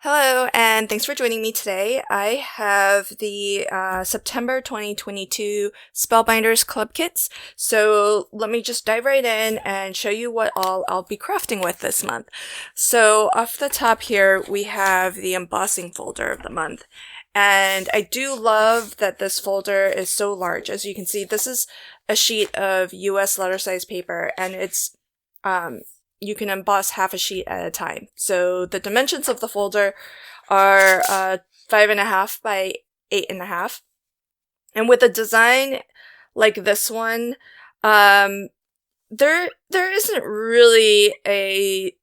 Hello, and thanks for joining me today. I have the September 2022 Spellbinders Club Kits. So let me just dive right in and show you what all I'll be crafting with this month. So off the top here, we have the embossing folder of the month. And I do love that this folder is so large. As you can see, this is a sheet of US letter size paper, and it's you can emboss half a sheet at a time. So the dimensions of the folder are 5.5 by 8.5. And with a design like this one, there isn't really a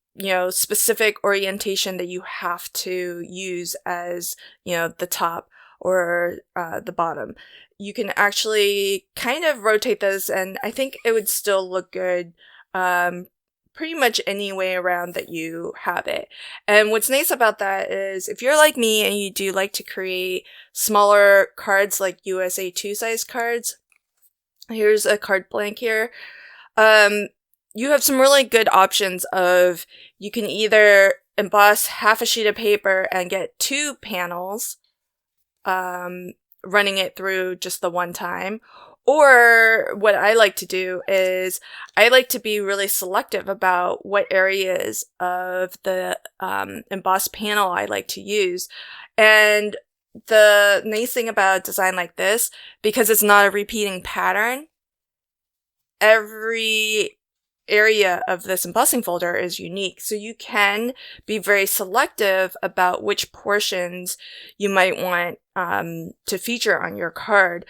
specific orientation that you have to use as the top or the bottom. You can actually kind of rotate this, and I think it would still look good pretty much any way around that you have it. And what's nice about that is if you're like me and you do like to create smaller cards like USA 2 size cards, here's a card blank here. You have some really good options of you can either emboss half a sheet of paper and get 2 panels, running it through just the one time. Or what I like to do is I like to be really selective about what areas of the embossed panel I like to use. And the nice thing about a design like this, because it's not a repeating pattern, every area of this embossing folder is unique. So you can be very selective about which portions you might want to feature on your card.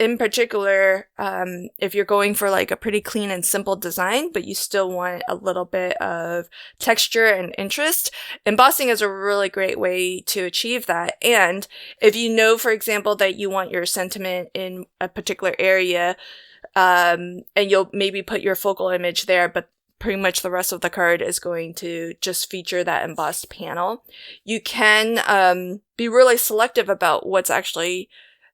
In particular, if you're going for like a pretty clean and simple design, but you still want a little bit of texture and interest, embossing is a really great way to achieve that. And if you know, for example, that you want your sentiment in a particular area, and you'll maybe put your focal image there, but pretty much the rest of the card is going to just feature that embossed panel, you can be really selective about what's actually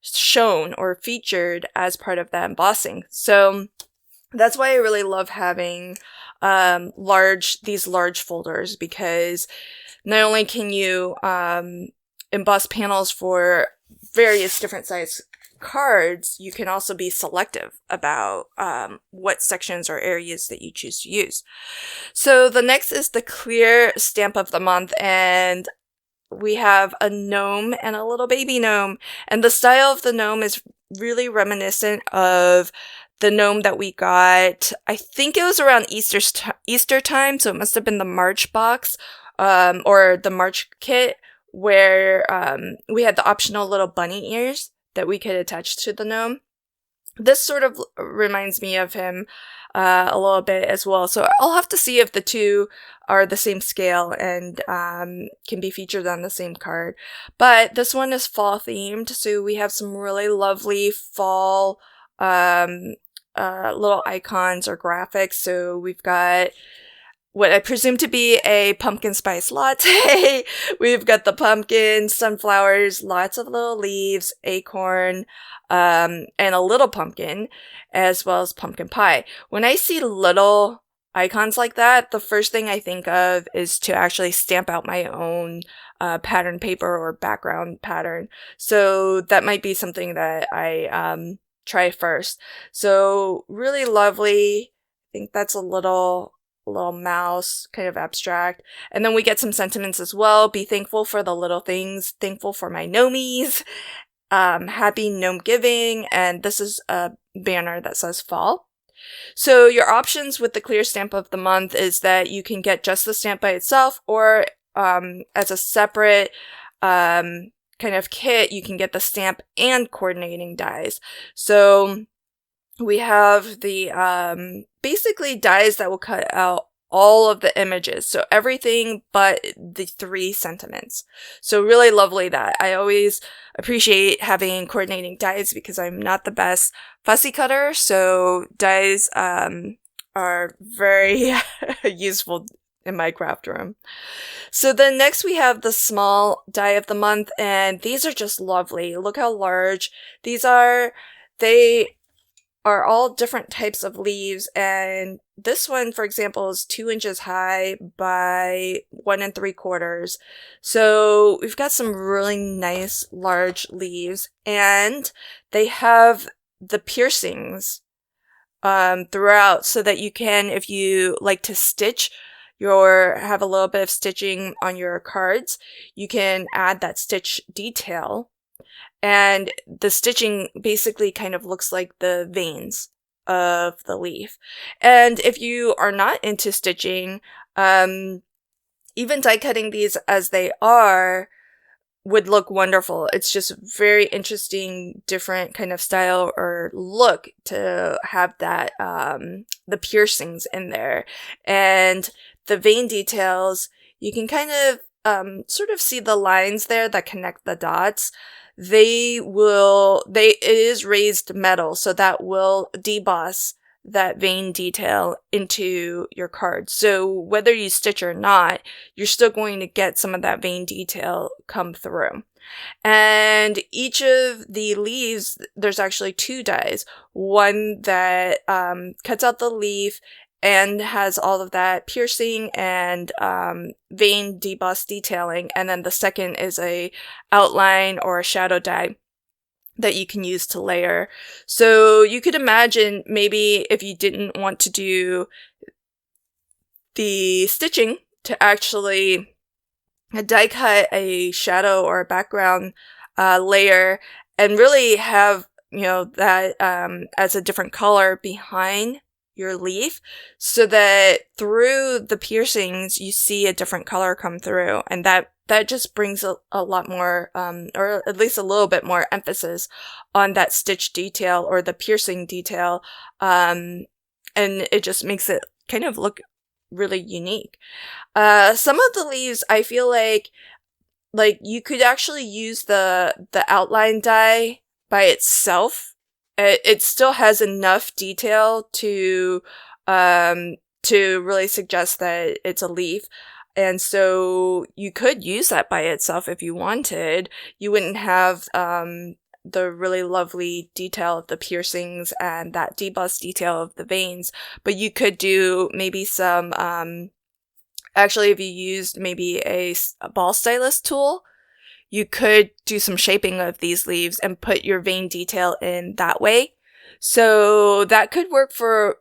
shown or featured as part of that embossing. So that's why I really love having these large folders, because not only can you emboss panels for various different size cards, you can also be selective about what sections or areas that you choose to use. So the next is the clear stamp of the month, and we have a gnome and a little baby gnome, and the style of the gnome is really reminiscent of the gnome that we got, I think it was around Easter time, so it must have been the March box, or the March kit, where we had the optional little bunny ears that we could attach to the gnome. This sort of reminds me of him a little bit as well. So I'll have to see if the two are the same scale and can be featured on the same card. But this one is fall themed, so we have some really lovely fall little icons or graphics. So we've got what I presume to be a pumpkin spice latte. We've got the pumpkin, sunflowers, lots of little leaves, acorn, and a little pumpkin, as well as pumpkin pie. When I see little icons like that, the first thing I think of is to actually stamp out my own pattern paper or background pattern. So that might be something that I try first. So really lovely. I think that's a little mouse, kind of abstract. And then we get some sentiments as well. Be thankful for the little things. Thankful for my gnomies. Happy gnome giving. And this is a banner that says fall. So your options with the clear stamp of the month is that you can get just the stamp by itself, or as a separate kind of kit, you can get the stamp and coordinating dies. So we have the basically dies that will cut out all of the images, so everything but the 3 sentiments. So really lovely that. I always appreciate having coordinating dies because I'm not the best fussy cutter, so dies are very useful in my craft room. So then next we have the small die of the month, and these are just lovely. Look how large these are. They are all different types of leaves, and this one, for example, is 2 inches high by 1 3/4. So we've got some really nice large leaves, and they have the piercings throughout, so that you can, if you like to stitch have a little bit of stitching on your cards, you can add that stitch detail. And the stitching basically kind of looks like the veins of the leaf. And if you are not into stitching, even die cutting these as they are would look wonderful. It's just very interesting, different kind of style or look to have that, the piercings in there. And the vein details, you can kind of, sort of see the lines there that connect the dots. It is raised metal, so that will deboss that vein detail into your card. So whether you stitch or not, you're still going to get some of that vein detail come through. And each of the leaves, there's actually 2 dies. One that cuts out the leaf and has all of that piercing and vein deboss detailing, and then the second is a outline or a shadow die that you can use to layer. So you could imagine, maybe if you didn't want to do the stitching, to actually die cut a shadow or a background layer, and really have, that as a different color behind your leaf, so that through the piercings you see a different color come through, and that just brings a lot more, or at least a little bit more emphasis on that stitch detail or the piercing detail, and it just makes it kind of look really unique. Some of the leaves, I feel like you could actually use the outline die by itself. It still has enough detail to really suggest that it's a leaf. And so you could use that by itself if you wanted. You wouldn't have the really lovely detail of the piercings and that deboss detail of the veins, but you could do maybe some, actually, if you used maybe a ball stylus tool, you could do some shaping of these leaves and put your vein detail in that way. So that could work for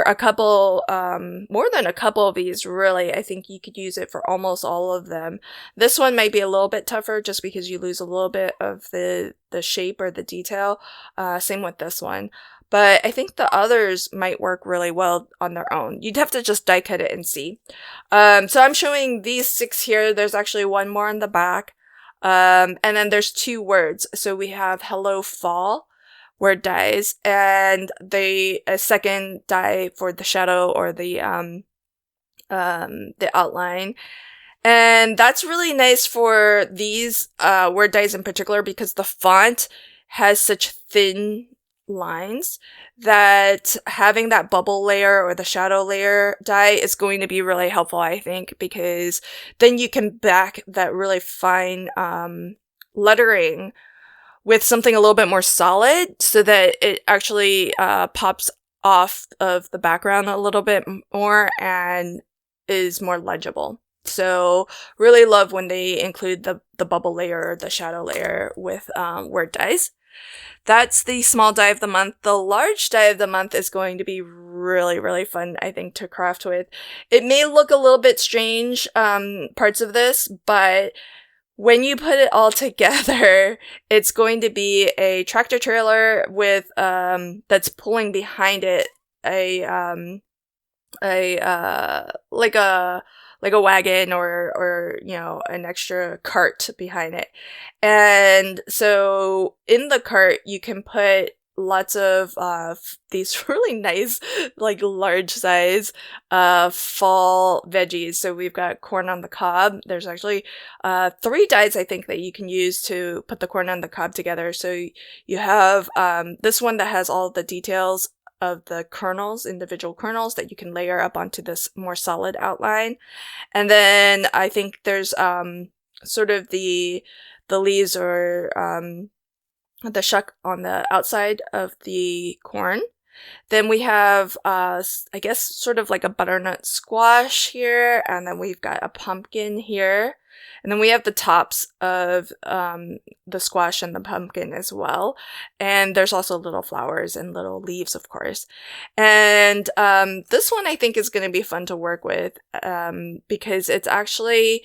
a couple, more than a couple of these, really. I think you could use it for almost all of them. This one might be a little bit tougher just because you lose a little bit of the shape or the detail. Same with this one. But I think the others might work really well on their own. You'd have to just die cut it and see. So I'm showing these 6 here. There's actually one more on the back. And then there's 2 words. So we have Hello Fall word dies, and a second die for the shadow or the outline. And that's really nice for these word dies in particular, because the font has such thin lines that having that bubble layer or the shadow layer die is going to be really helpful, I think, because then you can back that really fine lettering with something a little bit more solid, so that it actually pops off of the background a little bit more and is more legible. So really love when they include the bubble layer or the shadow layer with word dies. That's the small die of the month. The large die of the month is going to be really, really fun, I think, to craft with. It may look a little bit strange, parts of this, but when you put it all together, it's going to be a tractor trailer with, that's pulling behind it like a wagon or an extra cart behind it. And so in the cart, you can put lots of these really nice, large size fall veggies. So we've got corn on the cob. There's actually 3 dies, I think, that you can use to put the corn on the cob together. So you have this one that has all the details of the kernels, individual kernels, that you can layer up onto this more solid outline. And then I think there's sort of the leaves or the shuck on the outside of the corn. Then we have, I guess, sort of like a butternut squash here, and then we've got a pumpkin here. And then we have the tops of the squash and the pumpkin as well. And there's also little flowers and little leaves, of course. And this one I think is going to be fun to work with because it's actually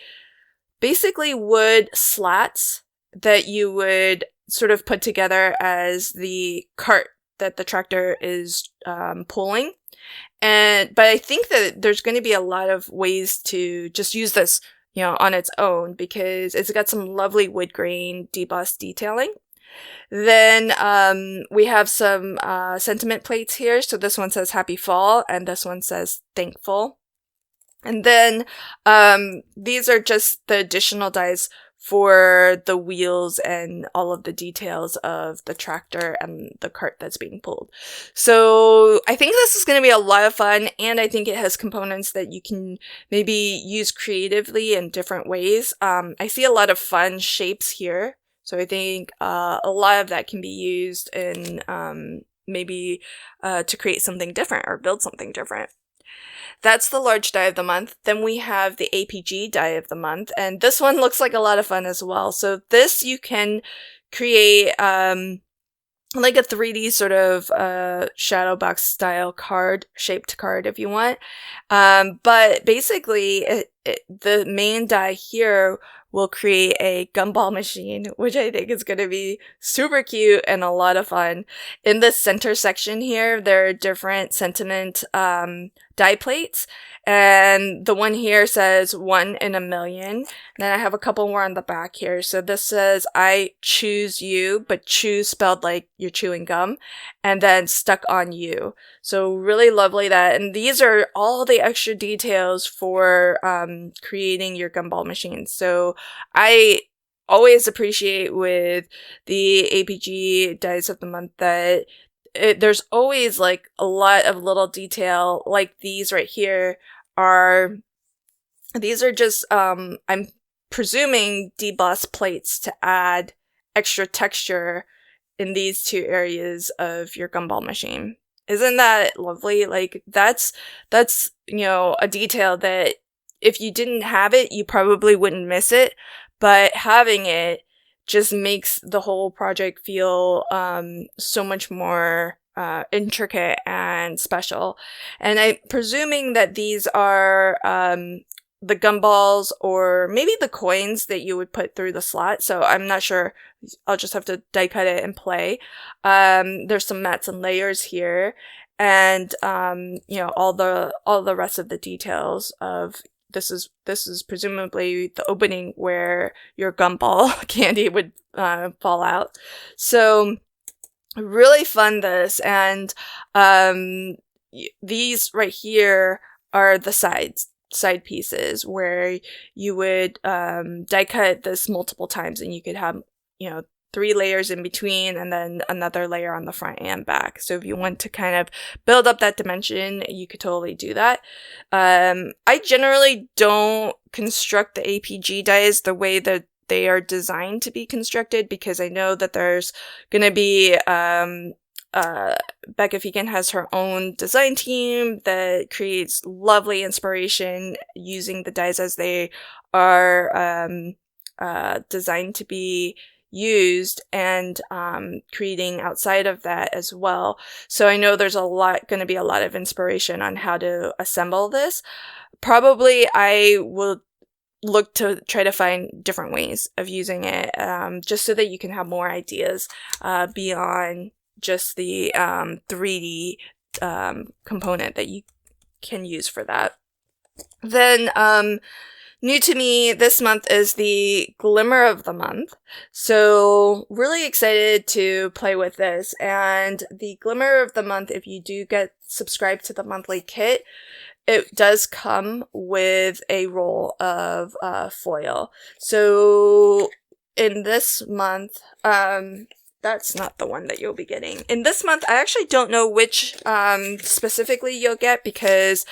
basically wood slats that you would sort of put together as the cart that the tractor is pulling. But I think that there's going to be a lot of ways to just use this, you know, on its own, because it's got some lovely wood grain debossed detailing. Then we have some sentiment plates here. So this one says Happy Fall, and this one says Thankful. And then these are just the additional dies for the wheels and all of the details of the tractor and the cart that's being pulled. So I think this is going to be a lot of fun, and I think it has components that you can maybe use creatively in different ways. I see a lot of fun shapes here, so I think a lot of that can be used in maybe to create something different or build something different. That's the large die of the month. Then we have the APG die of the month, and this one looks like a lot of fun as well. So this you can create like a 3D sort of shadow box style card, shaped card if you want. But basically the main die here will create a gumball machine, which I think is going to be super cute and a lot of fun. In the center section here, there are different sentiment die plates, and the one here says 1 in a million. Then I have a couple more on the back here. So this says I choose you, but choose spelled like you're chewing gum, and then stuck on you. So really lovely that. And these are all the extra details for creating your gumball machine. So I always appreciate with the APG dies of the month that there's always like a lot of little detail, like these right here these are just I'm presuming deboss plates to add extra texture in these two areas of your gumball machine. Isn't that lovely? Like that's you know, a detail that if you didn't have it, you probably wouldn't miss it, but having it just makes the whole project feel so much more intricate and special. And I'm presuming that these are the gumballs or maybe the coins that you would put through the slot. So I'm not sure. I'll just have to die cut it and play. There's some mats and layers here, and you know, all the rest of the details of this is presumably the opening where your gumball candy would fall out. So really fun this, and these right here are the side pieces where you would die cut this multiple times, and you could have, you know, 3 layers in between and then another layer on the front and back. So if you want to kind of build up that dimension, you could totally do that. I generally don't construct the APG dies the way that they are designed to be constructed, because I know that there's going to be Becca Fegan has her own design team that creates lovely inspiration using the dies as they are designed to be used, and creating outside of that as well. So I know there's going to be a lot of inspiration on how to assemble this. Probably I will look to try to find different ways of using it, just so that you can have more ideas beyond just the 3D component that you can use for that. Then new to me this month is the Glimmer of the month. So really excited to play with this. And the Glimmer of the month, if you do get subscribed to the monthly kit, it does come with a roll of foil. So in this month, that's not the one that you'll be getting. In this month, I actually don't know which specifically you'll get, because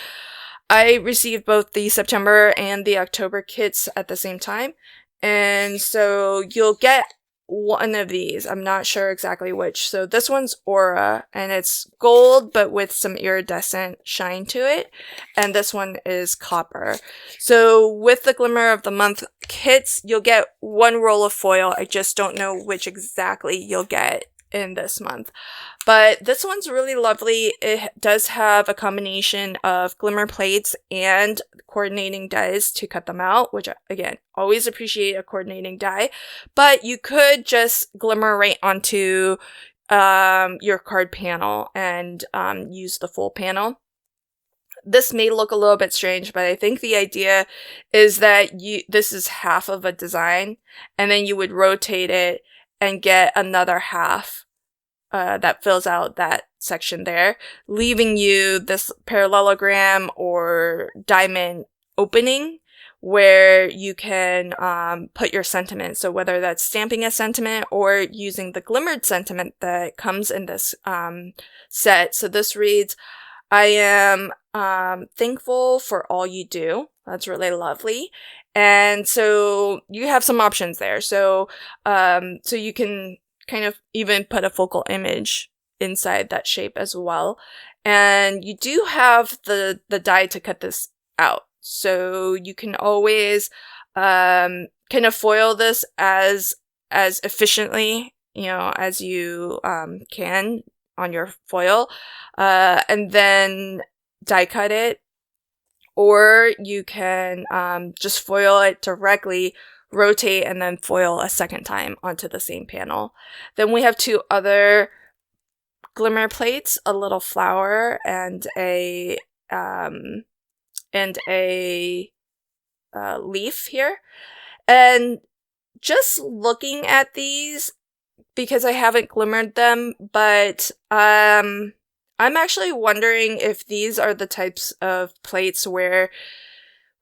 I received both the September and the October kits at the same time. And so you'll get one of these. I'm not sure exactly which. So this one's Aura, and it's gold, but with some iridescent shine to it. And this one is copper. So with the Glimmer of the Month kits, you'll get one roll of foil. I just don't know which exactly you'll get in this month. But this one's really lovely. It does have a combination of glimmer plates and coordinating dies to cut them out, which, again, always appreciate a coordinating die. But you could just glimmer right onto your card panel and use the full panel. This may look a little bit strange, but I think the idea is that this is half of a design, and then you would rotate it and get another half that fills out that section there, leaving you this parallelogram or diamond opening where you can put your sentiment. So whether that's stamping a sentiment or using the glimmered sentiment that comes in this set. So this reads, I am thankful for all you do. That's really lovely. And so you have some options there. So so you can kind of even put a focal image inside that shape as well. And you do have the die to cut this out. So you can always kind of foil this as efficiently, as you can on your foil, and then die cut it. Or you can just foil it directly, rotate, and then foil a second time onto the same panel. Then we have two other glimmer plates, a little flower and a leaf here. And just looking at these, because I haven't glimmered them, but I'm actually wondering if these are the types of plates where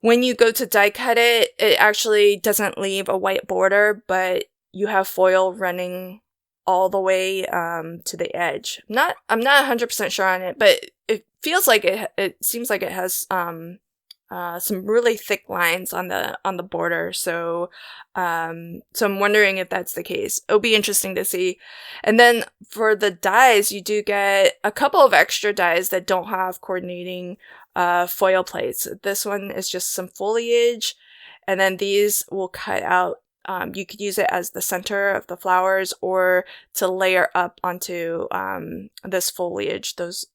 when you go to die cut it, it actually doesn't leave a white border, but you have foil running all the way to the edge. I'm not 100% sure on it, but it feels like it seems like it has some really thick lines on the border. So I'm wondering if that's the case. It'll be interesting to see. And then for the dies, you do get a couple of extra dies that don't have coordinating foil plates. This one is just some foliage, and then these will cut out. You could use it as the center of the flowers or to layer up onto this foliage, those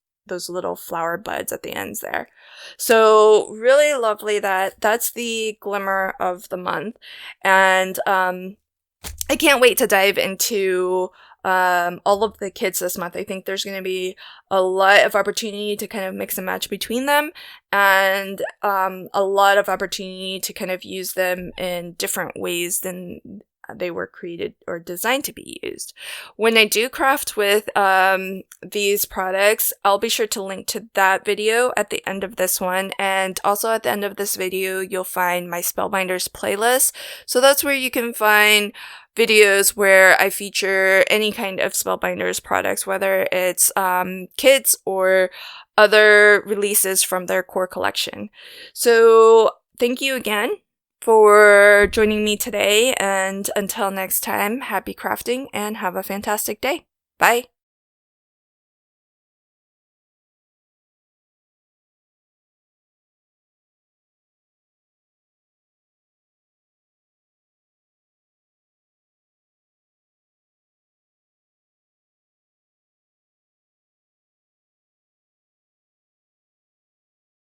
little flower buds at the ends there. So really lovely that's the Glimmer of the Month. And I can't wait to dive into all of the kits this month. I think there's going to be a lot of opportunity to kind of mix and match between them, and a lot of opportunity to kind of use them in different ways than they were created or designed to be used. When I do craft with these products, I'll be sure to link to that video at the end of this one, and also at the end of this video you'll find my Spellbinders playlist. So that's where you can find videos where I feature any kind of Spellbinders products, whether it's kits or other releases from their core collection. So thank you again for joining me today, and until next time, happy crafting and have a fantastic day. Bye!